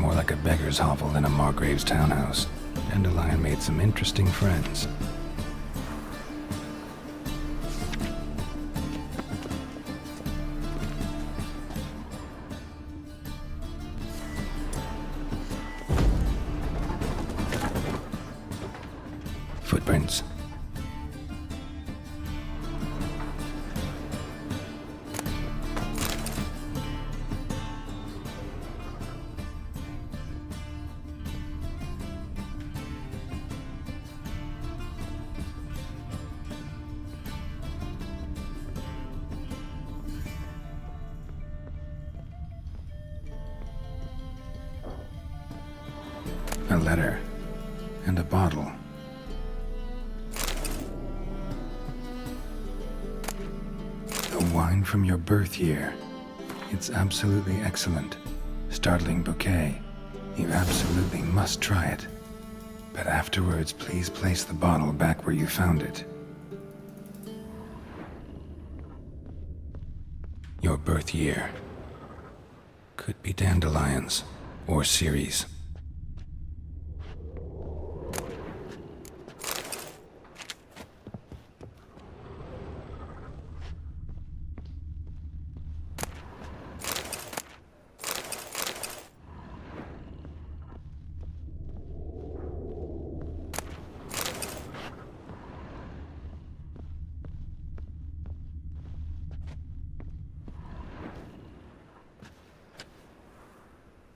more like a beggar's hovel than a Margrave's townhouse. Dandelion made some interesting friends. Footprints. A letter and a bottle. The wine from your birth year. It's absolutely excellent. Startling bouquet. You absolutely must try it. But afterwards, please place the bottle back where you found it. Your birth year. Could be dandelions or Ceres.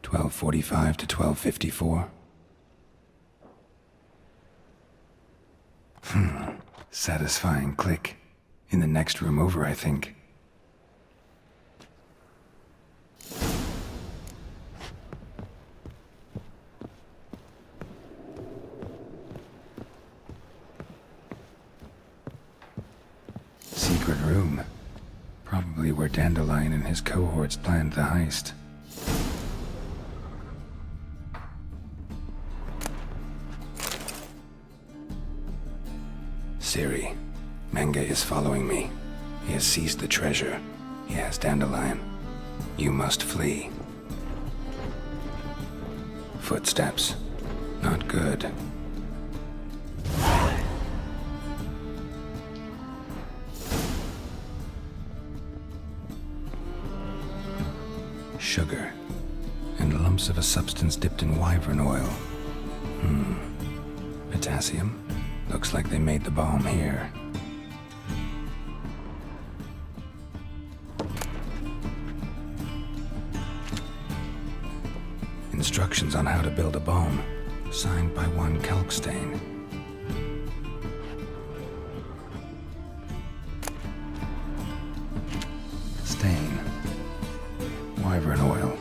$12:45 to $12:54. Satisfying click. In the next room over, I think. Secret room. Probably where Dandelion and his cohorts planned the heist. Ciri, Menge is following me. He has seized the treasure. He has Dandelion. You must flee. Footsteps. Not good. Sugar. And lumps of a substance dipped in wyvern oil. Potassium. Looks like they made the bomb here. Instructions on how to build a bomb, signed by one Kalkstein. Stain. Wyvern oil.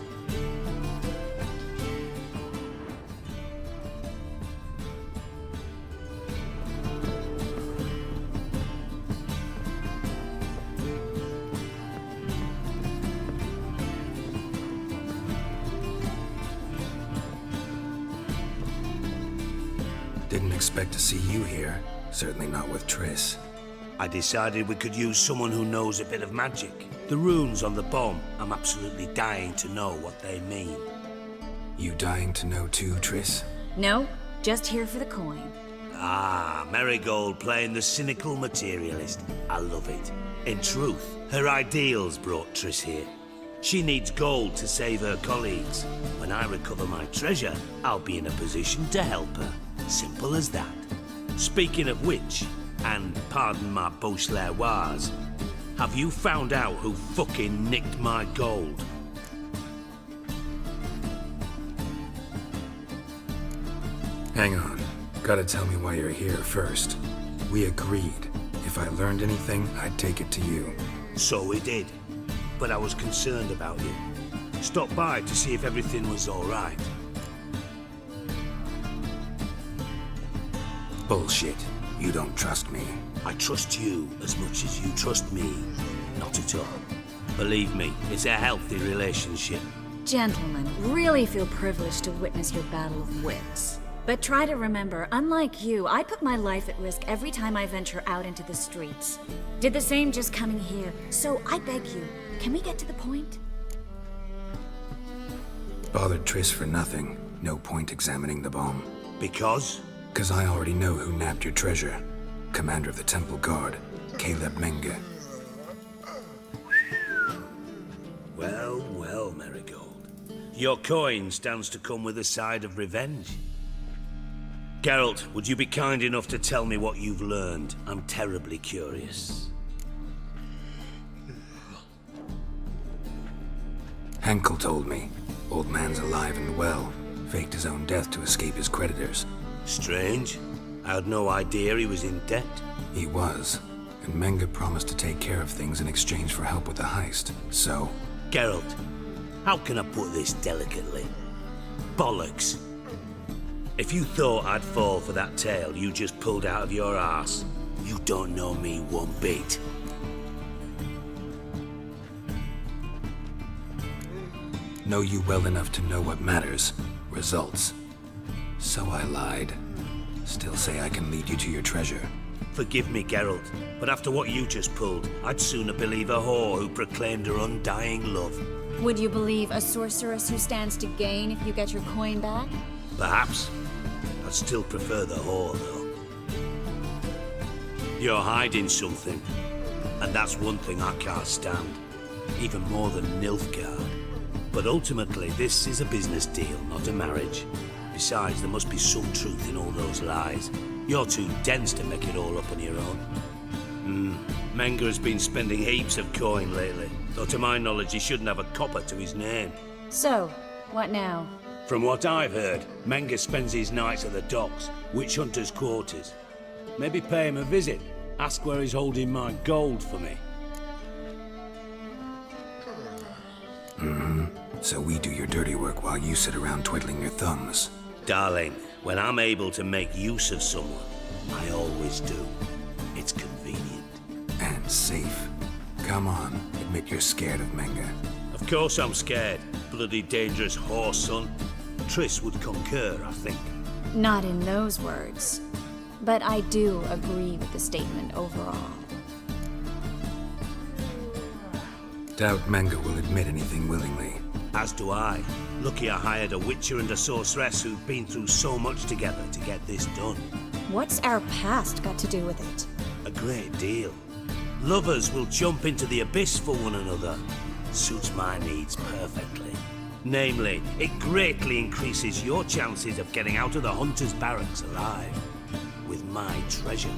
Didn't expect to see you here. Certainly not with Triss. I decided we could use someone who knows a bit of magic. The runes on the bomb, I'm absolutely dying to know what they mean. You dying to know too, Triss? No, just here for the coin. Ah, Marigold playing the cynical materialist. I love it. In truth, her ideals brought Triss here. She needs gold to save her colleagues. When I recover my treasure, I'll be in a position to help her. Simple as that. Speaking of which, and pardon my Beauclervoise, have you found out who fucking nicked my gold? Hang on. Gotta tell me why you're here first. We agreed. If I learned anything, I'd take it to you. So we did. But I was concerned about you. Stopped by to see if everything was all right. Bullshit. You don't trust me. I trust you as much as you trust me. Not at all. Believe me, it's a healthy relationship. Gentlemen, really feel privileged to witness your battle of wits. But try to remember, unlike you, I put my life at risk every time I venture out into the streets. Did the same just coming here. So I beg you, can we get to the point? Bothered Triss for nothing. No point examining the bomb. Because? 'Cause I already know who nabbed your treasure. Commander of the Temple Guard, Caleb Menge. Well, well, Marigold. Your coin stands to come with a side of revenge. Geralt, would you be kind enough to tell me what you've learned? I'm terribly curious. Henkel told me. Old man's alive and well. Faked his own death to escape his creditors. Strange. I had no idea he was in debt. He was. And Menge promised to take care of things in exchange for help with the heist. So, Geralt, how can I put this delicately? Bollocks. If you thought I'd fall for that tale you just pulled out of your arse, you don't know me one bit. know you well enough to know what matters. Results. So I lied. Still say I can lead you to your treasure. Forgive me, Geralt, but after what you just pulled, I'd sooner believe a whore who proclaimed her undying love. Would you believe a sorceress who stands to gain if you get your coin back? Perhaps. I'd still prefer the whore, though. You're hiding something, and that's one thing I can't stand. Even more than Nilfgaard. But ultimately, this is a business deal, not a marriage. Besides, there must be some truth in all those lies. You're too dense to make it all up on your own. Menge has been spending heaps of coin lately, though to my knowledge he shouldn't have a copper to his name. So, what now? From what I've heard, Menge spends his nights at the docks, witch hunters' quarters. Maybe pay him a visit, ask where he's holding my gold for me. So we do your dirty work while you sit around twiddling your thumbs. Darling, when I'm able to make use of someone, I always do. It's convenient. And safe. Come on, admit you're scared of Menge. Of course I'm scared. Bloody dangerous horse, son. Triss would concur, I think. Not in those words. But I do agree with the statement overall. Doubt Menge will admit anything willingly. As do I. Lucky I hired a witcher and a sorceress who've been through so much together to get this done. What's our past got to do with it? A great deal. Lovers will jump into the abyss for one another. Suits my needs perfectly. Namely, it greatly increases your chances of getting out of the hunter's barracks alive. With my treasure.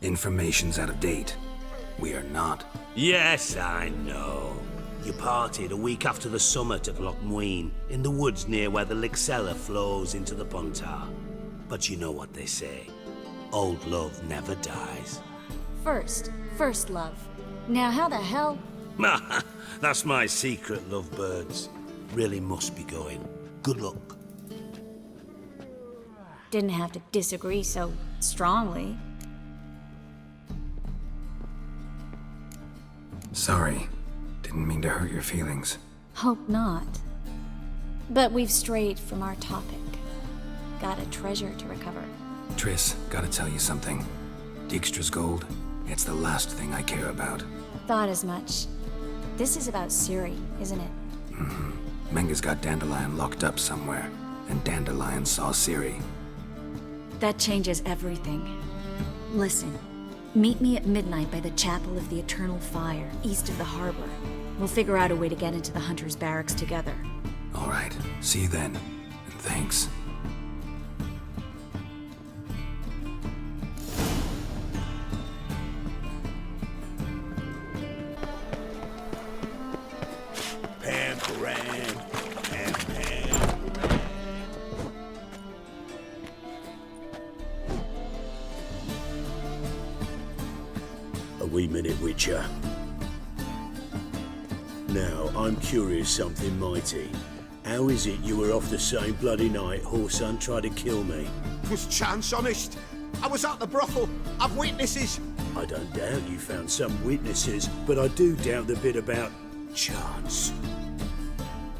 Information's out of date. We are not. Yes, I know. You parted a week after the summit of Loch Muin, in the woods near where the Lixella flows into the Pontar. But you know what they say. Old love never dies. First love. Now how the hell? That's my secret, lovebirds. Really must be going. Good luck. Didn't have to disagree so strongly. Sorry. Didn't mean to hurt your feelings. Hope not. But we've strayed from our topic. Got a treasure to recover. Triss, gotta tell you something. Dijkstra's gold, it's the last thing I care about. Thought as much. This is about Ciri, isn't it? Menge's got Dandelion locked up somewhere, and Dandelion saw Ciri. That changes everything. Listen, meet me at midnight by the Chapel of the Eternal Fire, east of the harbor. We'll figure out a way to get into the Hunter's Barracks together. All right, see you then, and thanks. Pam Moran. Pam. A wee minute, Witcher. Now, I'm curious something mighty. How is it you were off the same bloody night Horsan tried to kill me? Was chance honest? I was at the brothel. I've witnesses. I don't doubt you found some witnesses, but I do doubt the bit about chance.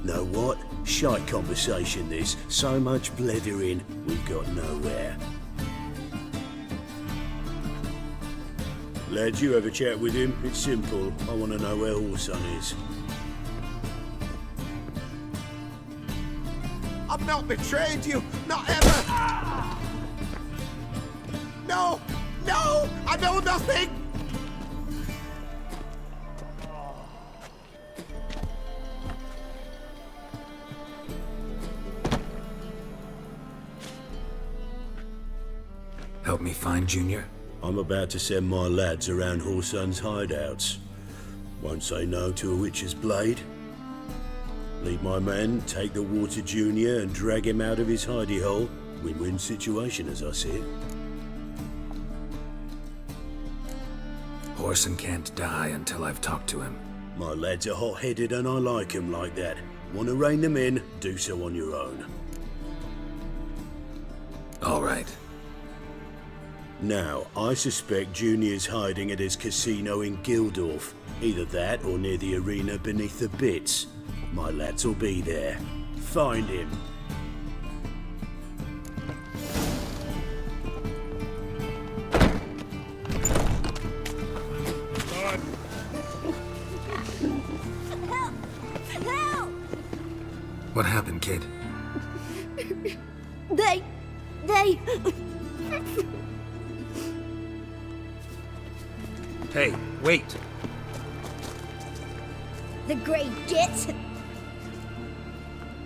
Know what? Shite conversation this. So much blethering, we've got nowhere. Lads, you have a chat with him. It's simple. I want to know where Orson is. I've not betrayed you, not ever! No! No! I know nothing! Help me find Junior? I'm about to send my lads around Horson's hideouts. Won't say no to a witch's blade. Lead my men, take the Water Junior and drag him out of his hidey hole. Win-win situation as I see it. Orson can't die until I've talked to him. My lads are hot-headed and I like 'em like that. Want to rein them in? Do so on your own. All right. Now, I suspect Junior's hiding at his casino in Gildorf. Either that or near the arena beneath the bits. My lads will be there. Find him. Help! What happened, kid? They... Hey, wait! The Grey Gits.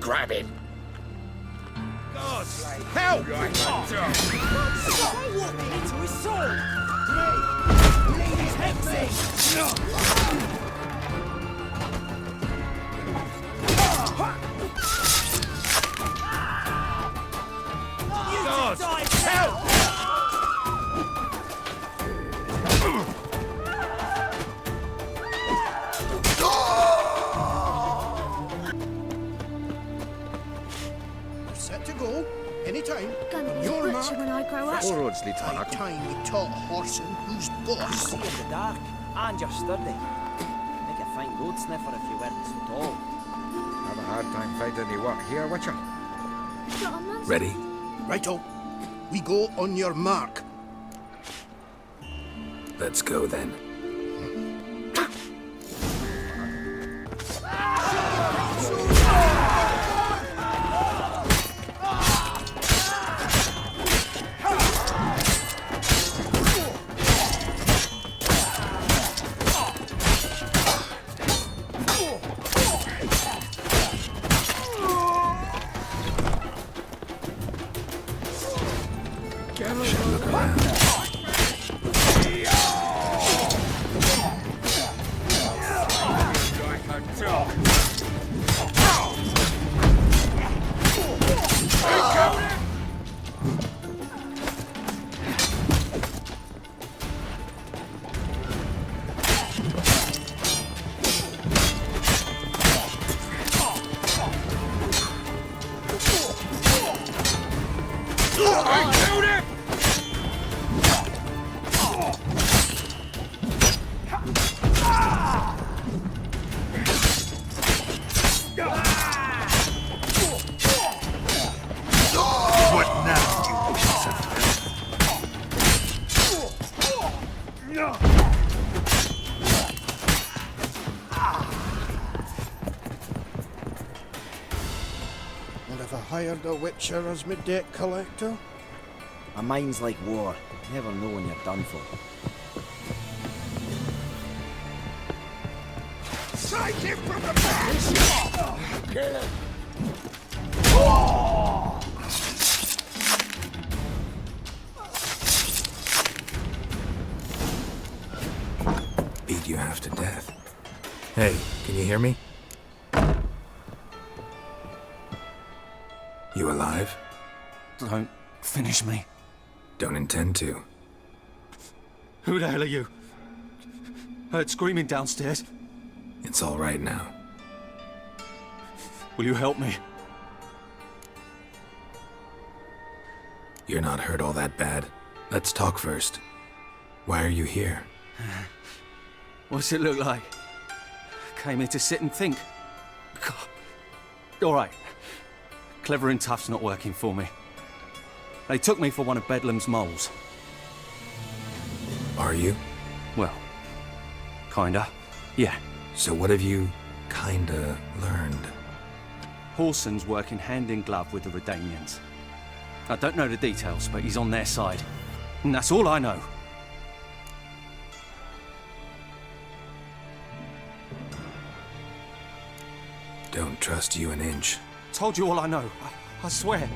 Grab him! Help! Set to go. Anytime. Gonna be a Your butcher mark. when I grow up. Right time we taught Horson who's boss. See in the dark, and you're sturdy. Make a fine goat sniffer if you weren't so tall. Have a hard time finding any work here, Witcher. Got a monster. Ready? Righto. We go on your mark. Let's go then. Should look around. And if I hired a witcher as my debt collector? A mind's like war. Never know when you're done for. Strike him from the back! Kill him! Beat you half to death. Hey, can you hear me? You alive? Don't finish me. Don't intend to. Who the hell are you? Heard screaming downstairs. It's all right now. Will you help me? You're not hurt all that bad. Let's talk first. Why are you here? What's it look like? Came here to sit and think. God. All right. Clever and tough's not working for me. They took me for one of Bedlam's moles. Are you? Well, kinda. Yeah. So what have you kinda learned? Whoreson's working hand in glove with the Redanians. I don't know the details, but he's on their side. And that's all I know. Don't trust you an inch. Told you all I know. I swear.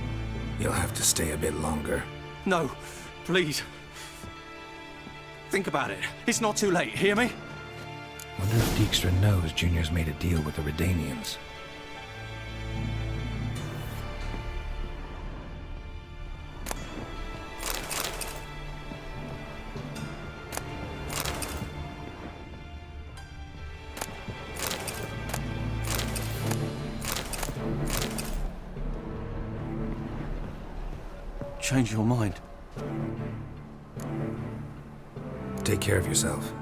You'll have to stay a bit longer. No, please. Think about it. It's not too late, hear me? Wonder if Dijkstra knows Junior's made a deal with the Redanians. Change your mind. Take care of yourself.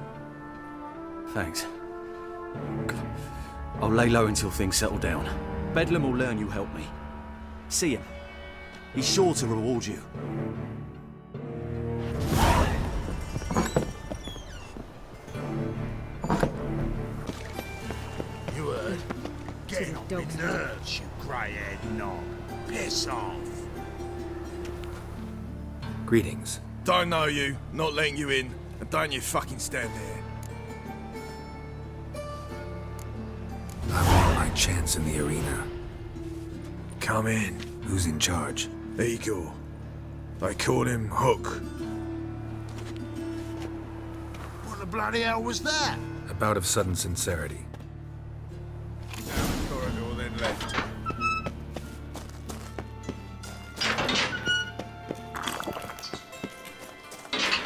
Thanks. I'll lay low until things settle down. Bedlam will learn you helped me. See him. He's sure to reward you. You heard? Getting on my nerves, you grey-haired knob. Piss off. Greetings. Don't know you, not letting you in, and don't you fucking stand there. I want my chance in the arena. Come in. Who's in charge? Igor. They call him Hook. What the bloody hell was that? A bout of sudden sincerity. Down the corridor, then left.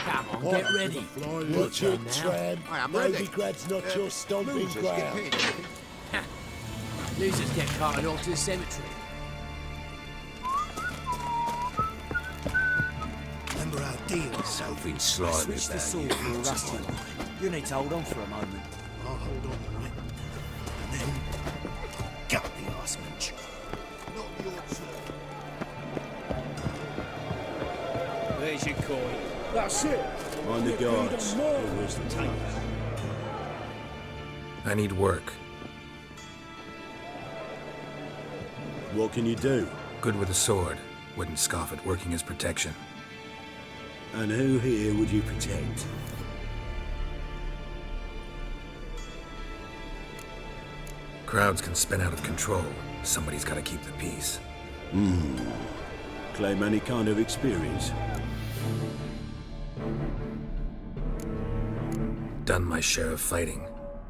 Come on, get ready. Watch it, tramp. I am ready. Nobigrad's not your stomping Losers get ground. paid. Losers get carted off to the cemetery. Remember our deal? Something slimy Switch the about sword you. for a rusty one. You need to hold on for a moment. I'll hold on, right? And then gut the arsemensch. Not your turn. There's your coin. That's it. Mind the guards. Where's the tank? I need work. What can you do? Good with a sword. Wouldn't scoff at working as protection. And who here would you protect? Crowds can spin out of control. Somebody's gotta keep the peace. Claim any kind of experience? Done my share of fighting.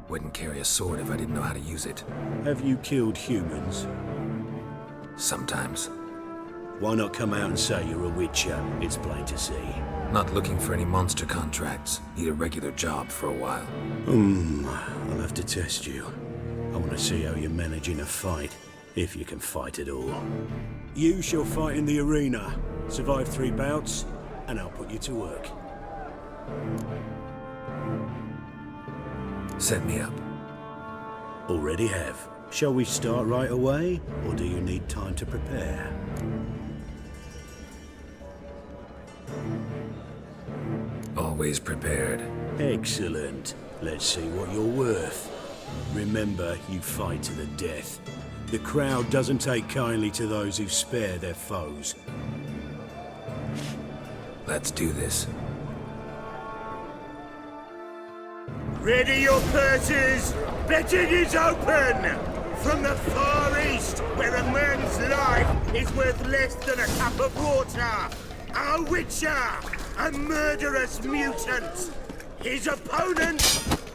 Wouldn't carry a sword if I didn't know how to use it. Have you killed humans? Sometimes. Why not come out and say you're a witcher? It's plain to see. Not looking for any monster contracts. Need a regular job for a while. I'll have to test you. I want to see how you're managing a fight, if you can fight at all. You shall fight in the arena. Survive 3 bouts, and I'll put you to work. Set me up. Already have. Shall we start right away, or do you need time to prepare? Always prepared. Excellent. Let's see what you're worth. Remember, you fight to the death. The crowd doesn't take kindly to those who spare their foes. Let's do this. Ready your purses! Betting is open! From the Far East, where a man's life is worth less than a cup of water, a witcher, a murderous mutant. His opponent,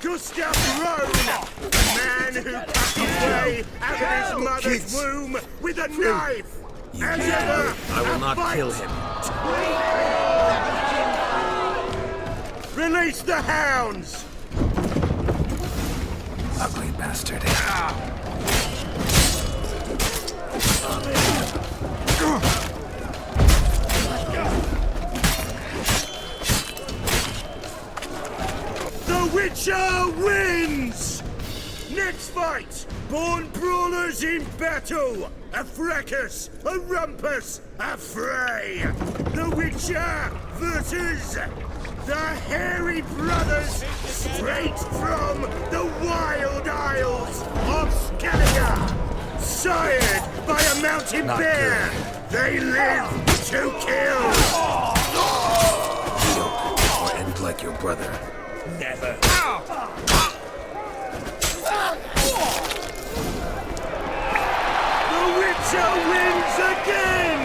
Gustav Rohn, a man who cut his way out of his mother's womb with a knife. As ever, I will a not fight. kill him. Release the hounds! Ugly bastard. The Witcher wins! Next fight! Born brawlers in battle! A fracas, a rumpus, a fray! The Witcher versus The Hairy Brothers, straight from the Wild Isles of Skellige. Sired by a mountain bear, they live to kill. Or end like your brother. Never. The Witcher wins again!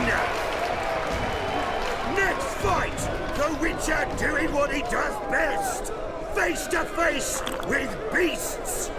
Next fight, the Witcher doing what he does best. Face to face with beasts.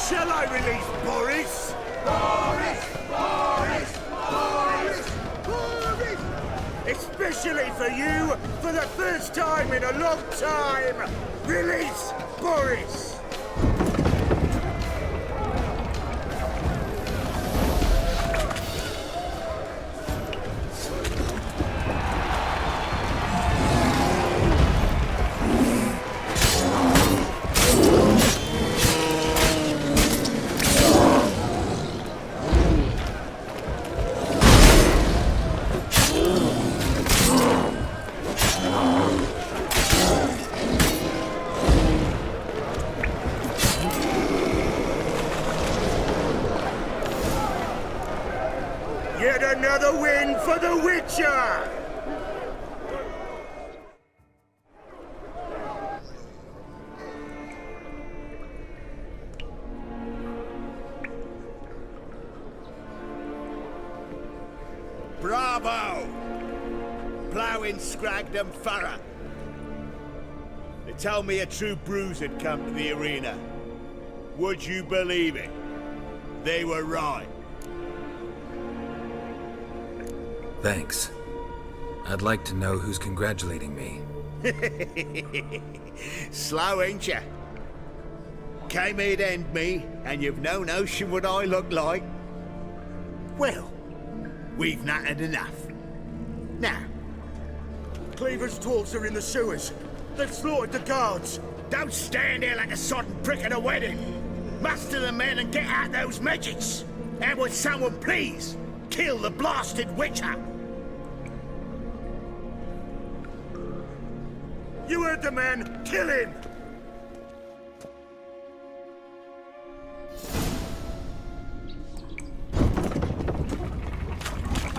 Shall I release Boris? Boris! Especially for you, for the first time in a long time, release Boris! Yet another win for the Witcher! Bravo! Ploughing Scragdom Thorough. They told me a true bruise had come to the arena. Would you believe it? They were right. Thanks. I'd like to know who's congratulating me. Slow, ain't ya? Came here to end me, and you've no notion what I look like. Well, we've nattered enough. Now, Cleaver's dwarves are in the sewers. They've slaughtered the guards. don't stand there like a sodden prick at a wedding. Muster the men and get out those midgets. And would someone please kill the blasted Witcher? You heard the man. Kill him!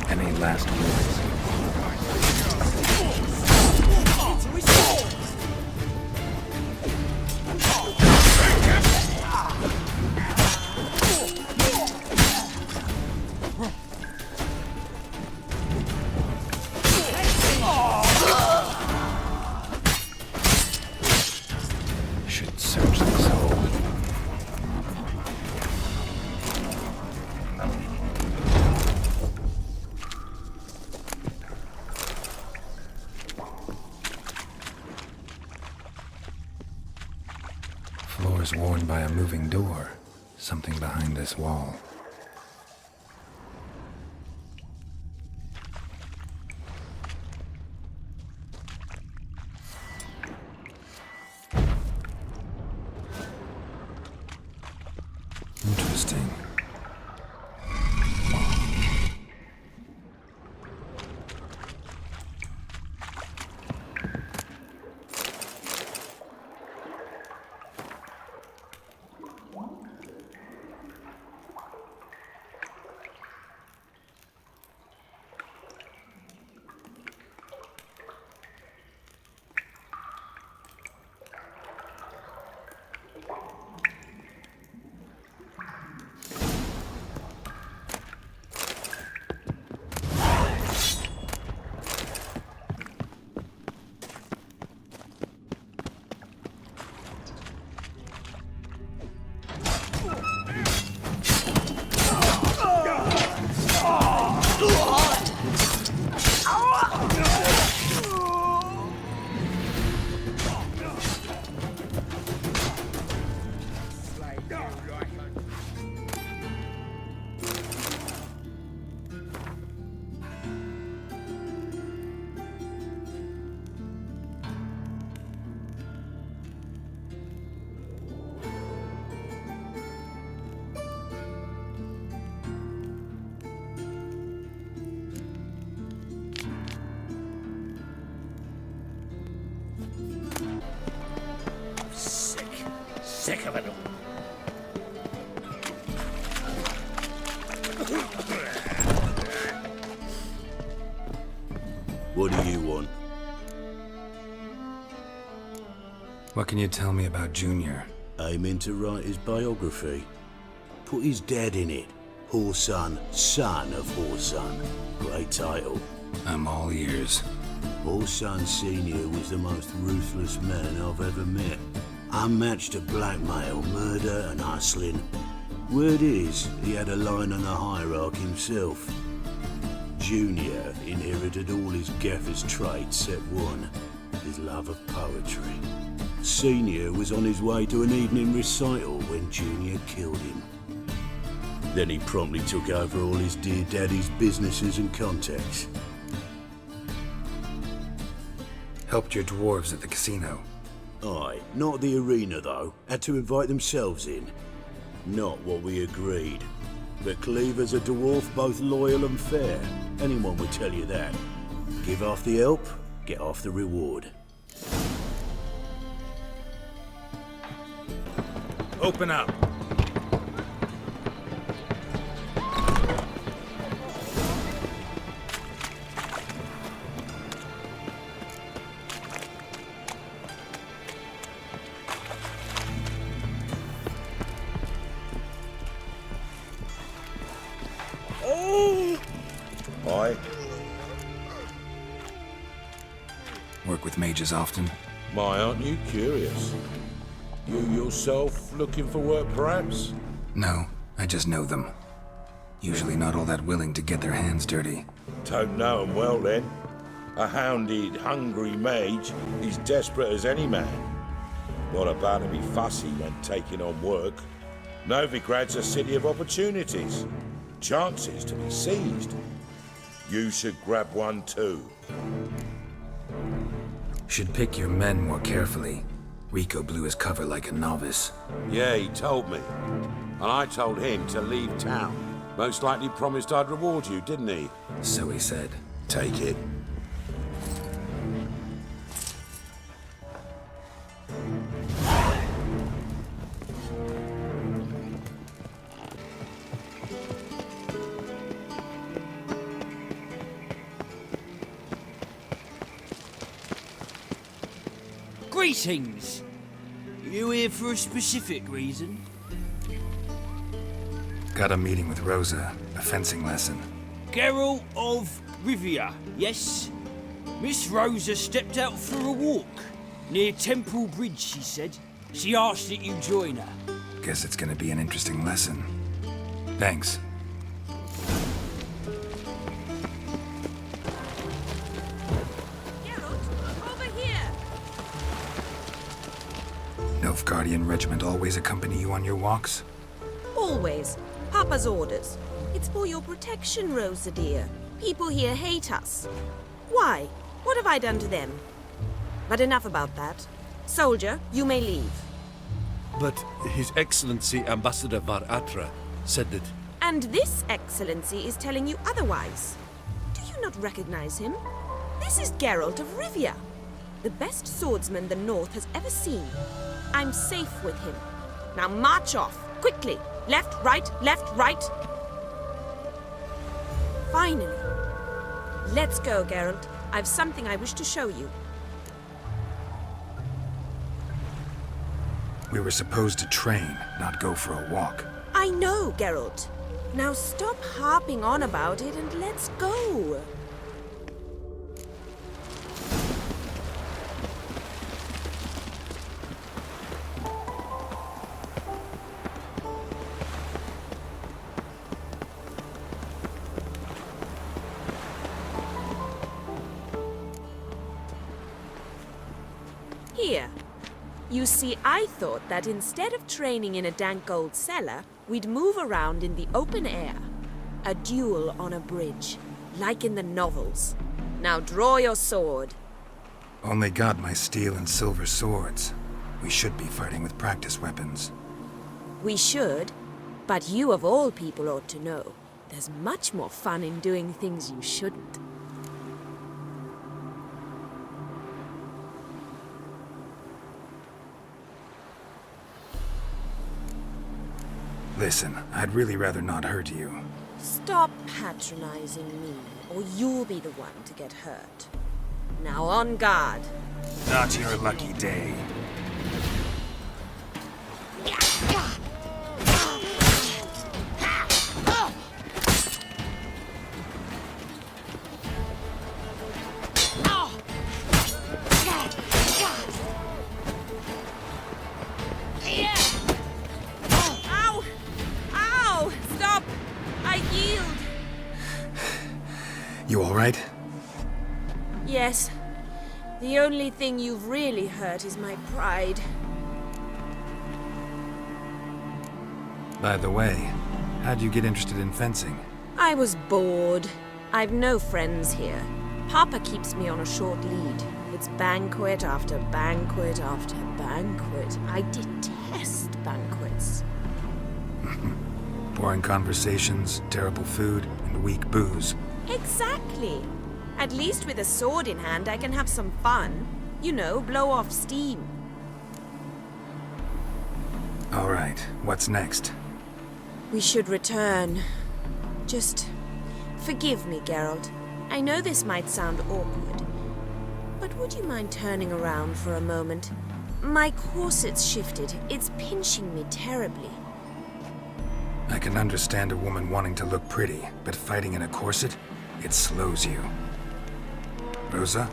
Any last words? Should search this hole. Floors worn by a moving door. Something behind this wall. Interesting. sick of it all. What do you want? What can you tell me about Junior? Aiming to write his biography. Put his dad in it. Horsun, son of Horsun. Great title. I'm all ears. Horsun Sr. was the most ruthless man I've ever met. Unmatched at blackmail, murder and hustling. Word is, he had a line on the hierarchy himself. Junior inherited all his gaffer's traits except one, his love of poetry. Senior was on his way to an evening recital when Junior killed him. Then he promptly took over all his dear daddy's businesses and contacts. Helped your dwarves at the casino. Aye, not the arena though. Had to invite themselves in. Not what we agreed. But Cleaver's a dwarf both loyal and fair. Anyone would tell you that. Give half the help, get half the reward. Open up. Aye. Work with mages often? My, aren't you curious? You yourself looking for work, perhaps? No, I just know them. Usually not all that willing to get their hands dirty. Don't know 'em well, then. A hounded, hungry mage is desperate as any man. Not about to be fussy when taking on work. Novigrad's a city of opportunities. Chances to be seized. You should grab one too. Should pick your men more carefully. Rico blew his cover like a novice. Yeah, he told me. And I told him to leave town. Most likely promised I'd reward you, didn't he? So he said. Take it. Greetings! You here for a specific reason? Got a meeting with Rosa, a fencing lesson. Geralt of Rivia, yes? Miss Rosa stepped out for a walk. Near Temple Bridge, she said. She asked that you join her. Guess it's gonna be an interesting lesson. Thanks. Nilfgaardian regiment always accompany you on your walks? Always. Papa's orders. It's for your protection, Rosa dear. People here hate us. Why? What have I done to them? But enough about that. Soldier, you may leave. But His Excellency Ambassador Var Atra said that... And this Excellency is telling you otherwise. Do you not recognize him? This is Geralt of Rivia, the best swordsman the North has ever seen. I'm safe with him. Now march off, quickly. Left, right, Finally. Let's go, Geralt. I've something I wish to show you. We were supposed to train, not go for a walk. I know, Geralt. Now stop harping on about it and let's go. Here. You see, I thought that instead of training in a dank old cellar, we'd move around in the open air. A duel on a bridge, like in the novels. Now draw your sword. Only got my steel and silver swords. We should be fighting with practice weapons. We should, but you of all people ought to know. There's much more fun in doing things you shouldn't. Listen, I'd really rather not hurt you. Stop patronizing me, or you'll be the one to get hurt. Now on guard. Not your lucky day. Ow! Ow! Stop! I yield! You all right? Yes. The only thing you've really hurt is my pride. By the way, how'd you get interested in fencing? I was bored. I've no friends here. Papa keeps me on a short lead. It's banquet after banquet after banquet. I detest banquets. Boring conversations, terrible food, and weak booze. Exactly. At least with a sword in hand, I can have some fun. You know, blow off steam. All right, what's next? We should return. Just forgive me, Geralt. I know this might sound awkward, but would you mind turning around for a moment? My corset's shifted. It's pinching me terribly. I can understand a woman wanting to look pretty, but fighting in a corset, it slows you. Rosa?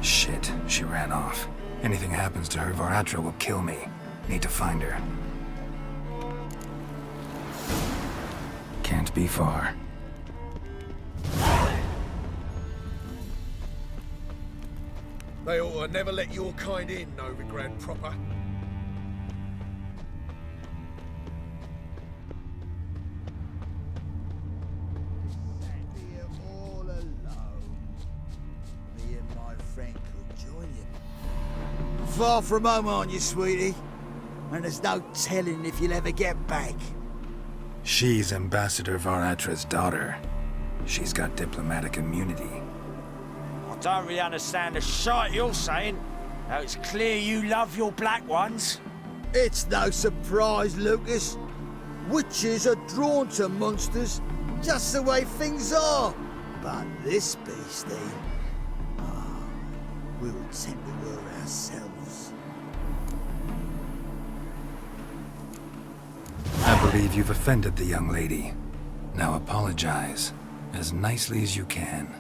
Shit, she ran off. Anything happens to her, Var Atro will kill me. Need to find her. Can't be far. They ought to never let your kind in, Novigrad proper. Here all alone. Me and my friend could join you. Far from home, aren't you, sweetie? And there's no telling if you'll ever get back. She's Ambassador Var Atra's daughter. She's got diplomatic immunity. I don't really understand the shite you're saying. Now it's clear you love your black ones. It's no surprise, Lucas. Witches are drawn to monsters, just the way things are. But this beastie, we'll tend to her ourselves. I believe you've offended the young lady. Now apologize, as nicely as you can.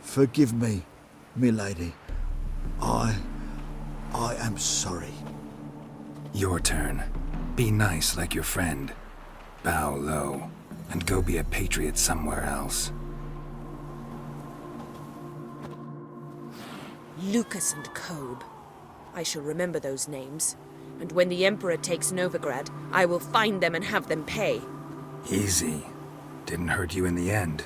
Forgive me, milady. I am sorry. Your turn. Be nice like your friend. Bow low, and go be a patriot somewhere else. Lucas and Kobe. I shall remember those names. And when the Emperor takes Novigrad, I will find them and have them pay. Easy. Didn't hurt you in the end.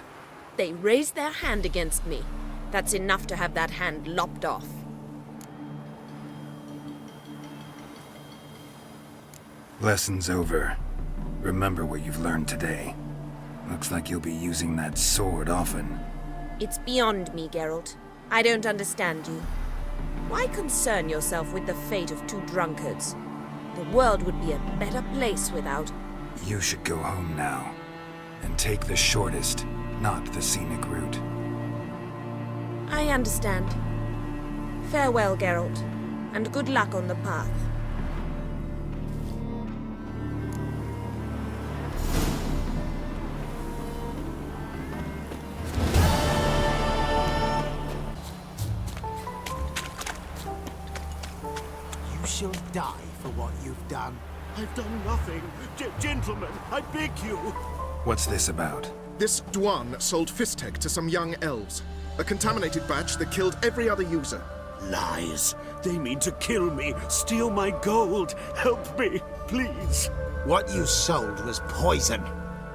They raised their hand against me. That's enough to have that hand lopped off. Lesson's over. Remember what you've learned today. Looks like you'll be using that sword often. It's beyond me, Geralt. I don't understand you. Why concern yourself with the fate of two drunkards? The world would be a better place without... You should go home now. And take the shortest, not the scenic route. I understand. Farewell, Geralt, and good luck on the path. You shall die for what you've done. I've done nothing. Gentlemen, I beg you. What's this about? This Dwan sold Fistek to some young elves. A contaminated batch that killed every other user. Lies. They mean to kill me, steal my gold. Help me, please. What you sold was poison.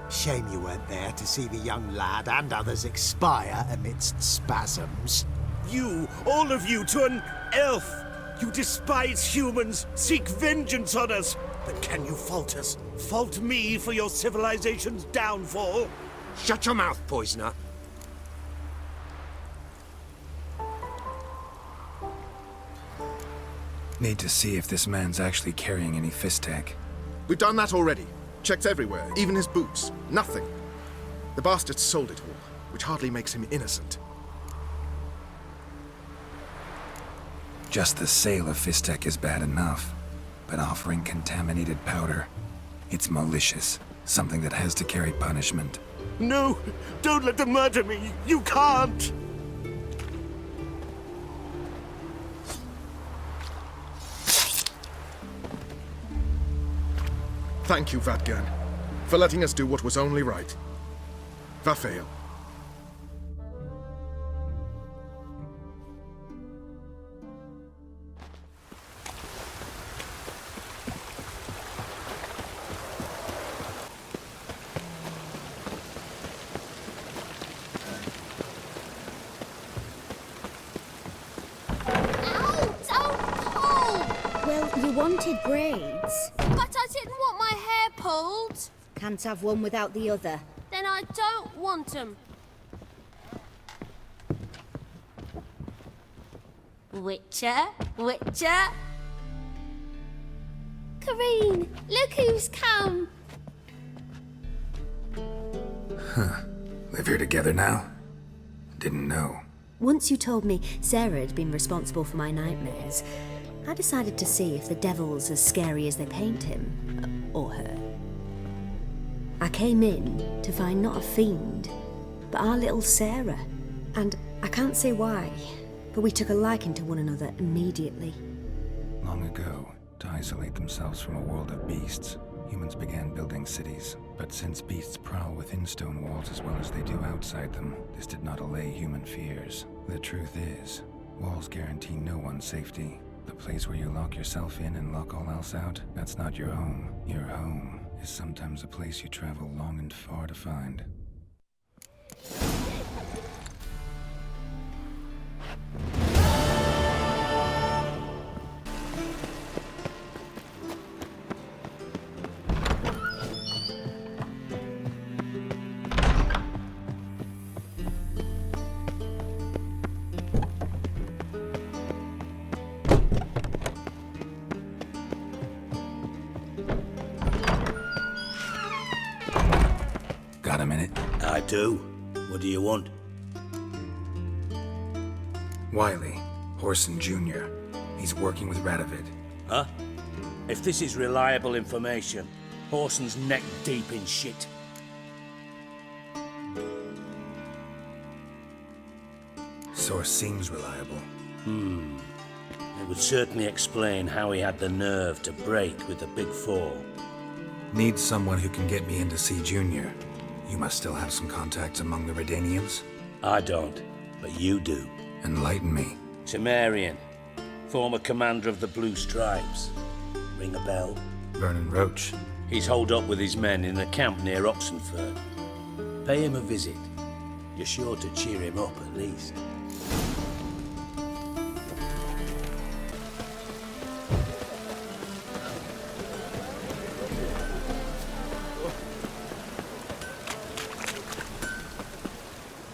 Shame you weren't there to see the young lad and others expire amidst spasms. You, all of you, to an elf. You despise humans, seek vengeance on us. But can you fault us? Fault me for your civilization's downfall? Shut your mouth, poisoner. Need to see if this man's actually carrying any Fistek. We've done that already. Checked everywhere, even his boots. Nothing. The bastard sold it all, which hardly makes him innocent. Just the sale of Fistek is bad enough, but offering contaminated powder, it's malicious. Something that has to carry punishment. No! Don't let them murder me! You can't! Thank you, Vadgern, for letting us do what was only right. Vafael. You wanted braids. But I didn't want my hair pulled. Can't have one without the other. Then I don't want them. Witcher, Witcher. Kareen, look who's come. Huh. Live here together now? Didn't know. Once you told me Sarah had been responsible for my nightmares, I decided to see if the devil's as scary as they paint him, or her. I came in to find not a fiend, but our little Sarah. And I can't say why, but we took a liking to one another immediately. Long ago, to isolate themselves from a world of beasts, humans began building cities. But since beasts prowl within stone walls as well as they do outside them, this did not allay human fears. The truth is, walls guarantee no one's safety. The place where you lock yourself in and lock all else out, that's not your home. Your home is sometimes a place you travel long and far to find. Got a minute? I do. What do you want? Wiley, Horson Jr. He's working with Radovid. Huh? If this is reliable information, Horson's neck deep in shit. Source seems reliable. It would certainly explain how he had the nerve to break with the Big Four. Need someone who can get me in to see Junior. You must still have some contacts among the Redanians? I don't, but you do. Enlighten me. Temerian, former commander of the Blue Stripes. Ring a bell? Vernon Roach. He's holed up with his men in a camp near Oxenford. Pay him a visit. You're sure to cheer him up at least.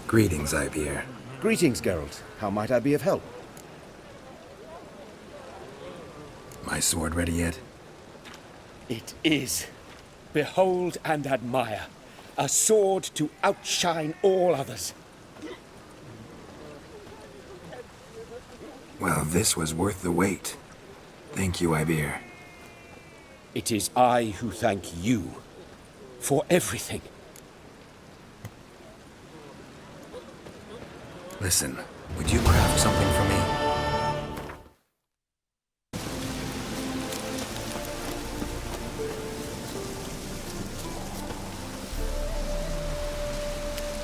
Greetings, Ibeer. Greetings, Geralt. How might I be of help? My sword ready yet? It is. Behold and admire. A sword to outshine all others. Well, this was worth the wait. Thank you, Ibeer. It is I who thank you for everything. Listen, would you craft something for me?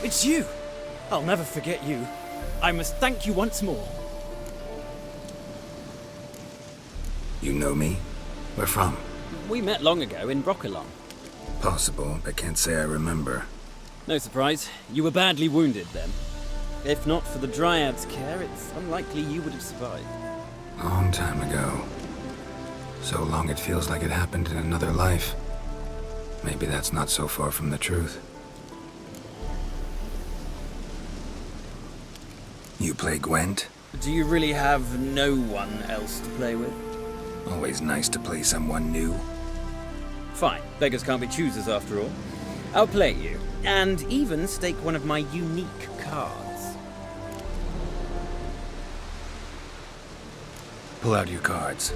It's you! I'll never forget you. I must thank you once more. You know me? Where from? We met long ago in Brokilon. Possible, but can't say I remember. No surprise, you were badly wounded then. If not for the Dryad's care, it's unlikely you would have survived. Long time ago. So long it feels like it happened in another life. Maybe that's not so far from the truth. You play Gwent? Do you really have no one else to play with? Always nice to play someone new. Fine, beggars can't be choosers after all. I'll play you, and even stake one of my unique cards. Pull out your cards.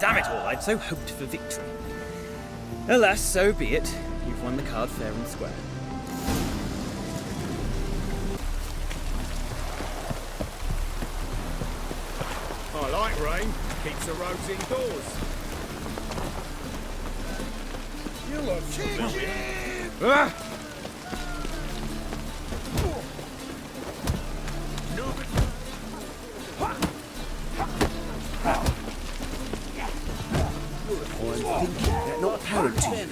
Damn it all, I'd so hoped for victory. Alas, so be it. You've won the card fair and square. I like rain. Keeps the roads indoors. You look chicken! Ah! They're not apparent to you.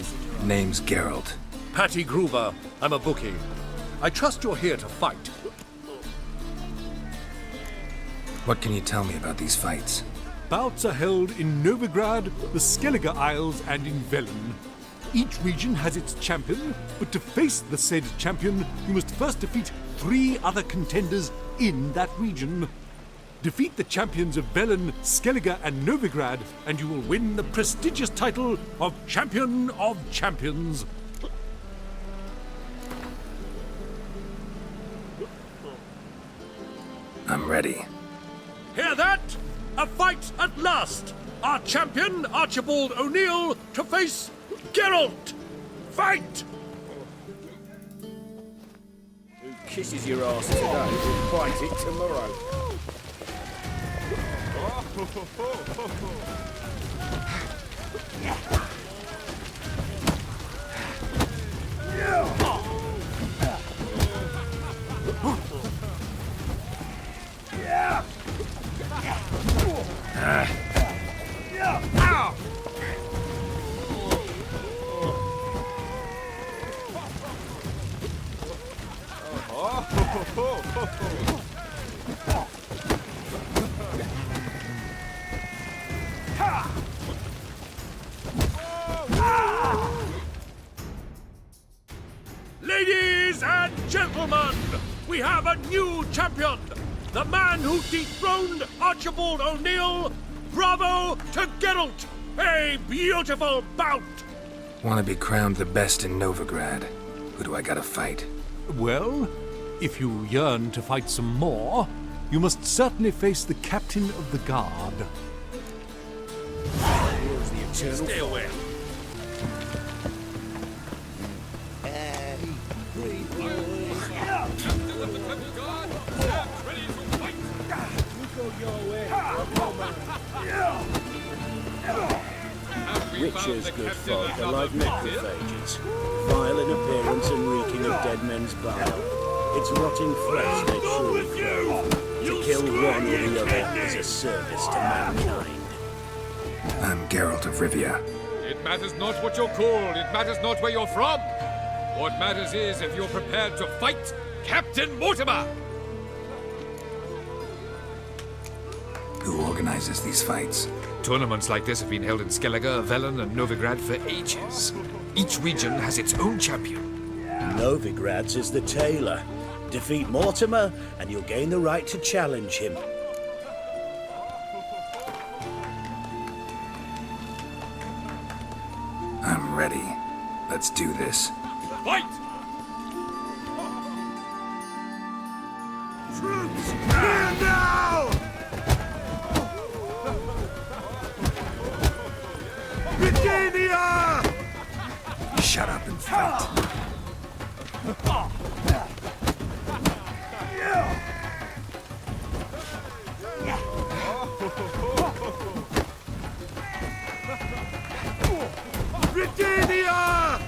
Name's Geralt. Patty Gruber. I'm a bookie. I trust you're here to fight. What can you tell me about these fights? Bouts are held in Novigrad, the Skellige Isles, and in Velen. Each region has its champion, but to face the said champion, you must first defeat 3 other contenders in that region. Defeat the champions of Velen, Skellige, and Novigrad, and you will win the prestigious title of Champion of Champions. I'm ready. Hear that? A fight at last! Our champion, Archibald O'Neill, to face Geralt! Fight! Who kisses your ass today will fight it tomorrow. Ladies and gentlemen, we have a new champion! The man who dethroned Archibald O'Neill! Bravo to Geralt! A beautiful bout! Want to be crowned the best in Novigrad? Who do I gotta fight? Well, if you yearn to fight some more, you must certainly face the captain of the guard. Here's the eternal Stay away. Witchers, good folk, are like necrophages, vile in appearance and reeking of dead men's bile. It's rotting flesh they truly crave. To kill one or the other is a service to mankind. I'm Geralt of Rivia. It matters not what you're called, it matters not where you're from. What matters is if you're prepared to fight Captain Mortimer! Who organizes these fights? Tournaments like this have been held in Skellige, Velen, and Novigrad for ages. Each region has its own champion. Novigrad's is the tailor. Defeat Mortimer, and you'll gain the right to challenge him. I'm ready. Let's do this. Fight! Troops, here now! Britannia! Shut up and fight. Britannia!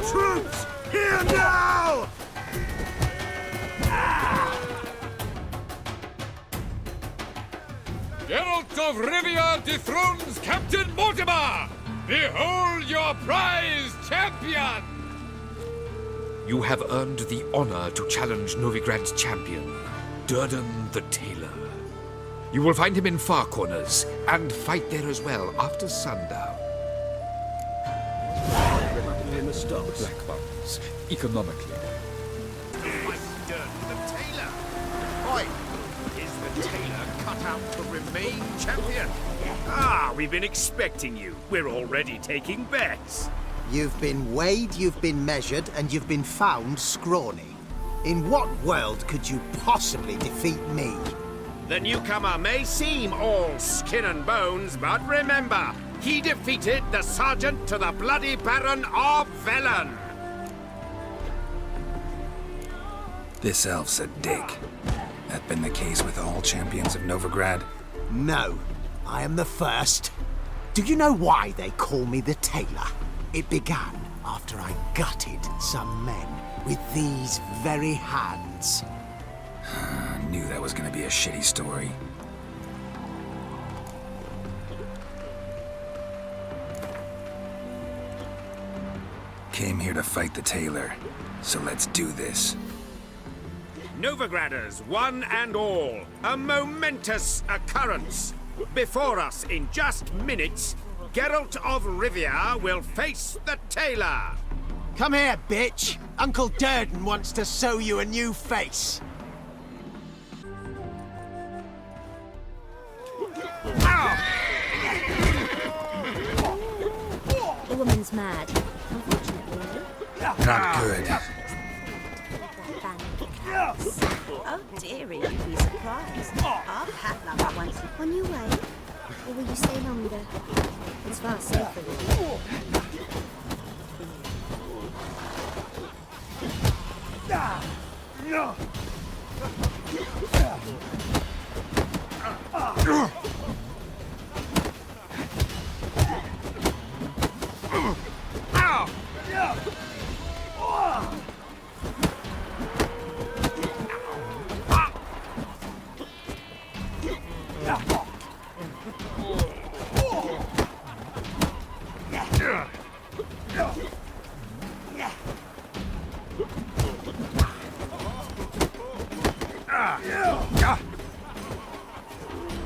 Troops, here now! Geralt of Rivia dethrones Captain Mortimer! Behold your prized champion! You have earned the honor to challenge Novigrad's champion, Durden the Tailor. You will find him in Far Corners, and fight there as well after sundown. In the stocks. Black buttons, economically. Oi! Is the tailor cut out to remain champion? Ah, we've been expecting you. We're already taking bets. You've been weighed, you've been measured, and you've been found scrawny. In what world could you possibly defeat me? The newcomer may seem all skin and bones, but remember, he defeated the Sergeant to the Bloody Baron of Velen. This elf's a dick. That been the case with all champions of Novigrad? No, I am the first. Do you know why they call me the Tailor? It began after I gutted some men with these very hands. I knew that was gonna be a shitty story. Came here to fight the Tailor, so let's do this. Novigraders, one and all, a momentous occurrence. Before us in just minutes, Geralt of Rivia will face the Tailor. Come here, bitch. Uncle Durden wants to sew you a new face. The woman's mad. Unfortunately. Not good. Oh, dearie, you'd be surprised. Our cat lover once. On your way? Or will you stay longer? It's far safer with you.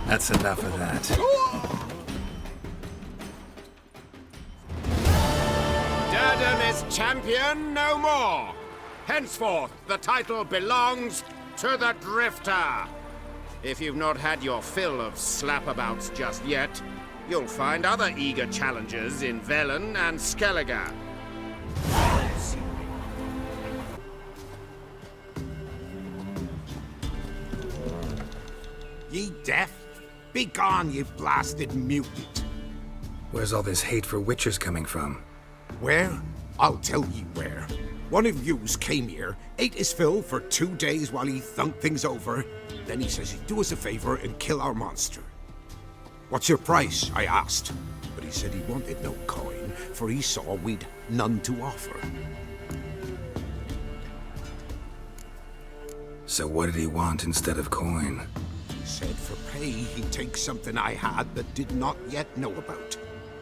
That's enough of that. Durden is champion no more. Henceforth, the title belongs to the Drifter. If you've not had your fill of slapabouts just yet, you'll find other eager challengers in Velen and Skellige. Ye deaf? Be gone, you blasted mutant! Where's all this hate for witchers coming from? Where? I'll tell ye where. One of yous came here, ate his fill for 2 days while he thunked things over. Then he says he'd do us a favor and kill our monster. What's your price? I asked. But he said he wanted no coin, for he saw we'd none to offer. So what did he want instead of coin? He said for pay he'd take something I had that did not yet know about.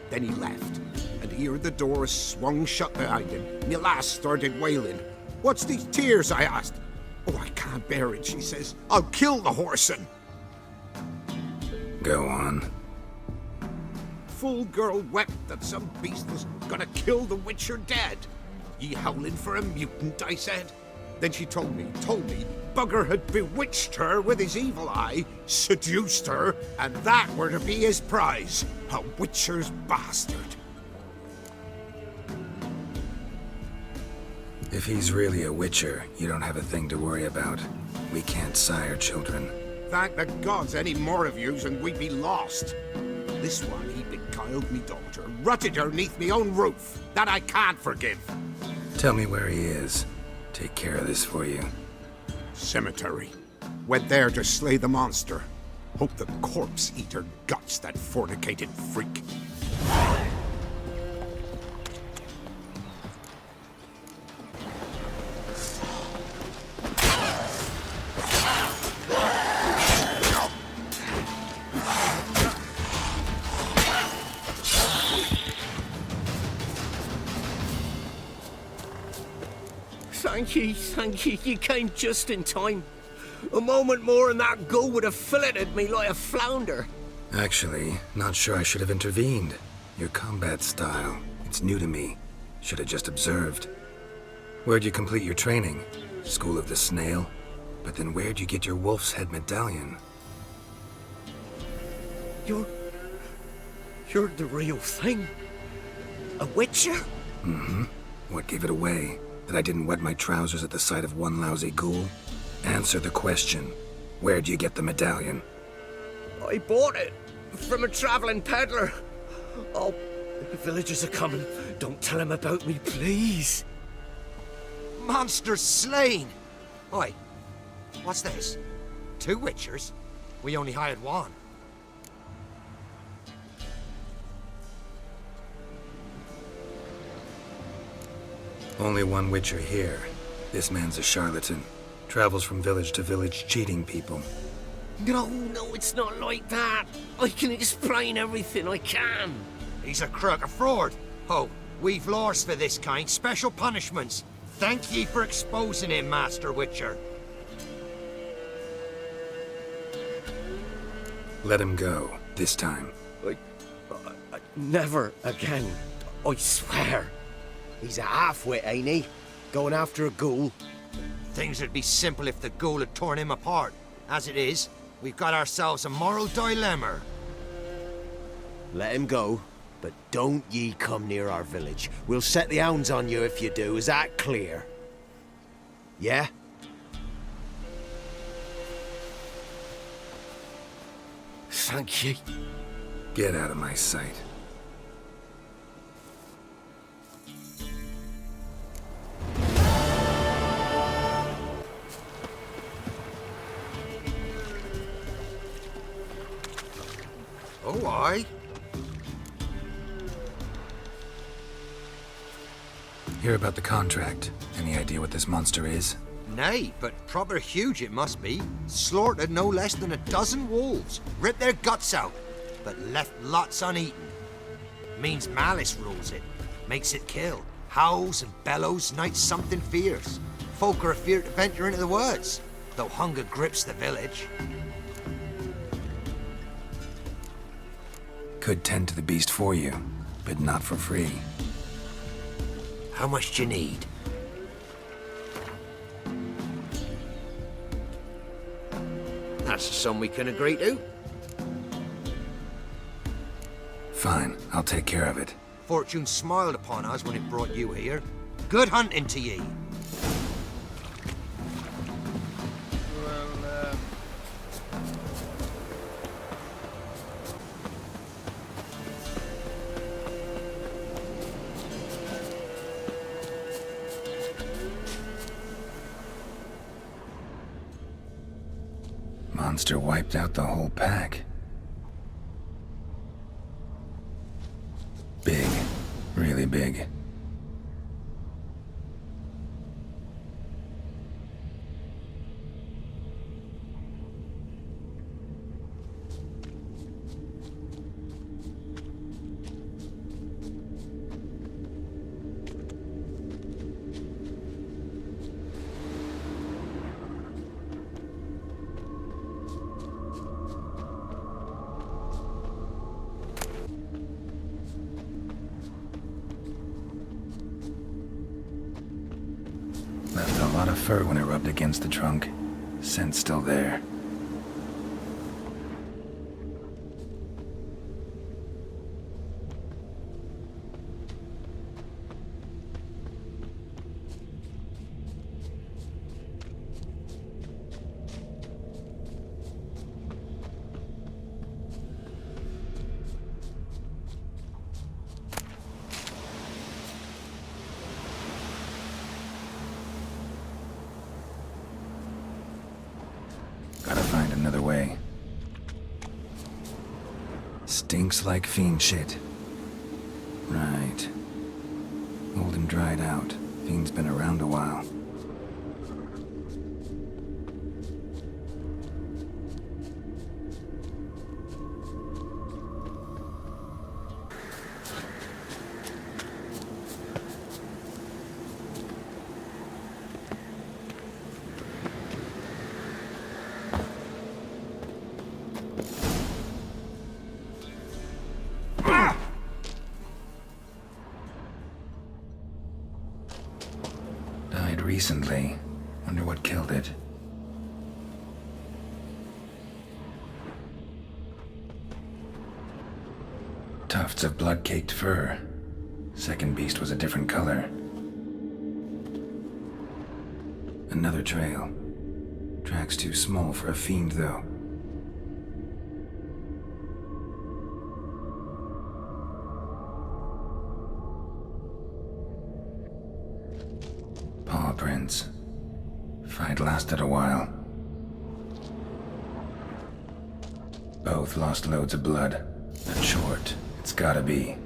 Then he left, and here the door swung shut behind him. My lass started wailing. What's these tears? I asked. Oh, I can't bear it, she says. I'll kill the whoreson. Go on. Full girl wept that some beast was gonna kill the witcher dead. Ye howling for a mutant, I said. Then she told me, Bugger had bewitched her with his evil eye, seduced her, and that were to be his prize, a witcher's bastard. If he's really a witcher, you don't have a thing to worry about. We can't sire children. Thank the gods any more of yous and we'd be lost. This one, he beguiled me daughter, rutted her neath me own roof. That I can't forgive. Tell me where he is. Take care of this for you. Cemetery. Went there to slay the monster. Hope the corpse eater guts that fornicated freak. Thank you, you came just in time. A moment more and that gull would have filleted me like a flounder. Actually, not sure I should have intervened. Your combat style, it's new to me. Should have just observed. Where'd you complete your training? School of the Snail? But then where'd you get your wolf's head medallion? You're the real thing? A witcher? Mm-hmm. What gave it away? That I didn't wet my trousers at the sight of one lousy ghoul? Answer the question. Where'd you get the medallion? I bought it from a traveling peddler. Oh, the villagers are coming. Don't tell him about me, please. Monsters slain! Oi, what's this? 2 Witchers? We only hired one. Only one Witcher here. This man's a charlatan. Travels from village to village cheating people. No, it's not like that. I can explain everything I can. He's a crook, a fraud. Oh, we've laws for this kind, special punishments. Thank ye for exposing him, Master Witcher. Let him go, this time. Never again. I swear. He's a half-wit, ain't he? Going after a ghoul. Things would be simple if the ghoul had torn him apart. As it is, we've got ourselves a moral dilemma. Let him go, but don't ye come near our village. We'll set the hounds on you if you do. Is that clear? Yeah? Thank you. Get out of my sight. Oh, aye. Hear about the contract. Any idea what this monster is? Nay, but proper huge it must be. Slaughtered no less than 12 wolves. Ripped their guts out, but left lots uneaten. Means malice rules it. Makes it kill. Howls and bellows, nights something fierce. Folk are afeard to venture into the woods, though hunger grips the village. Could tend to the beast for you, but not for free. How much do you need? That's a sum we can agree to. Fine, I'll take care of it. Fortune smiled upon us when it brought you here. Good hunting to ye. Monster wiped out the whole pack. Big. Really big. Left a lot of fur when it rubbed against the trunk. Scent's still there. Gotta find another way. Stinks like fiend shit. Right. Old and dried out. Fiend's been around a while. Died recently. Wonder what killed it. Tufts of blood-caked fur. Second beast was a different color. Another trail. Track's too small for a fiend, though. Paw prints. Fight lasted a while. Both lost loads of blood. Not short. It's gotta be.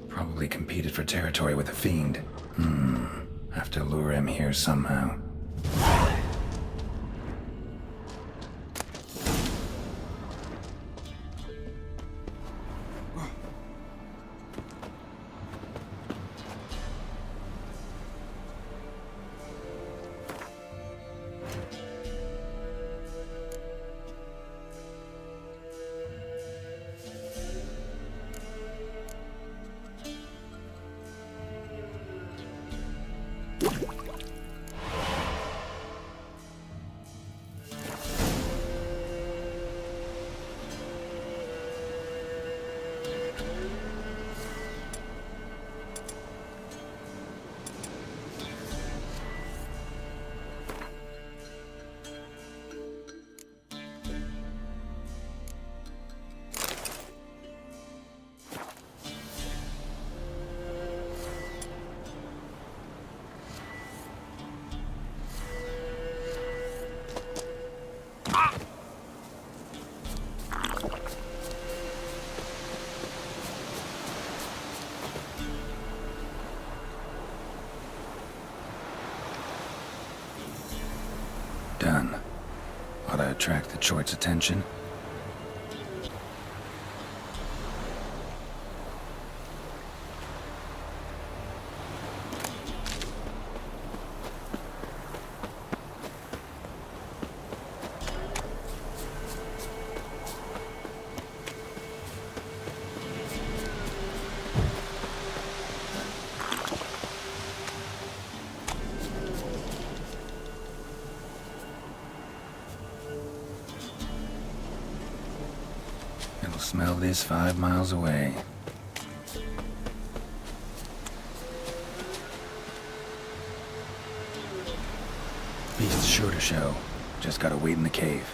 Probably competed for territory with a fiend. Have to lure him here somehow. Done. Ought to attract the Choit's attention. It'll smell this 5 miles away. Beast's sure to show. Just gotta wait in the cave.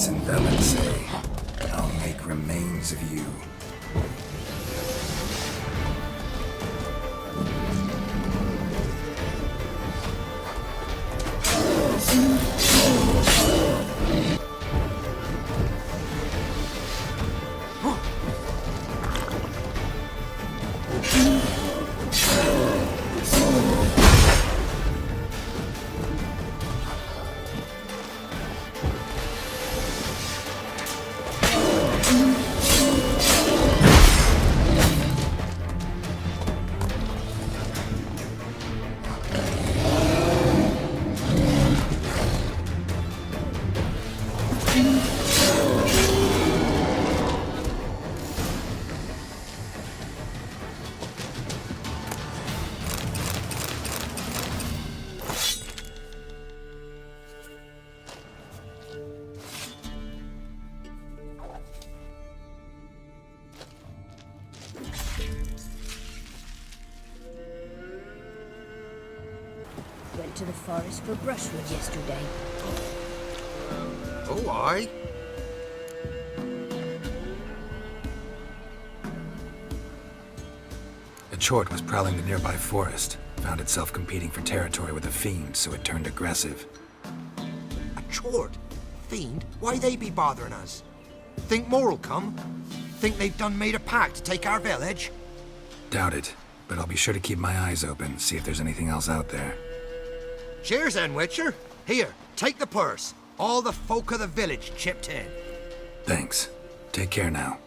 And Velen say, I'll make remains of you. Went to the forest for brushwood yesterday. Oh, aye. The Chort was prowling the nearby forest. Found itself competing for territory with a fiend, so it turned aggressive. A Chort? Fiend? Why they be bothering us? Think more'll come? Think they've done made a pact to take our village? Doubt it, but I'll be sure to keep my eyes open, see if there's anything else out there. Cheers then, Witcher. Here, take the purse. All the folk of the village chipped in. Thanks. Take care now.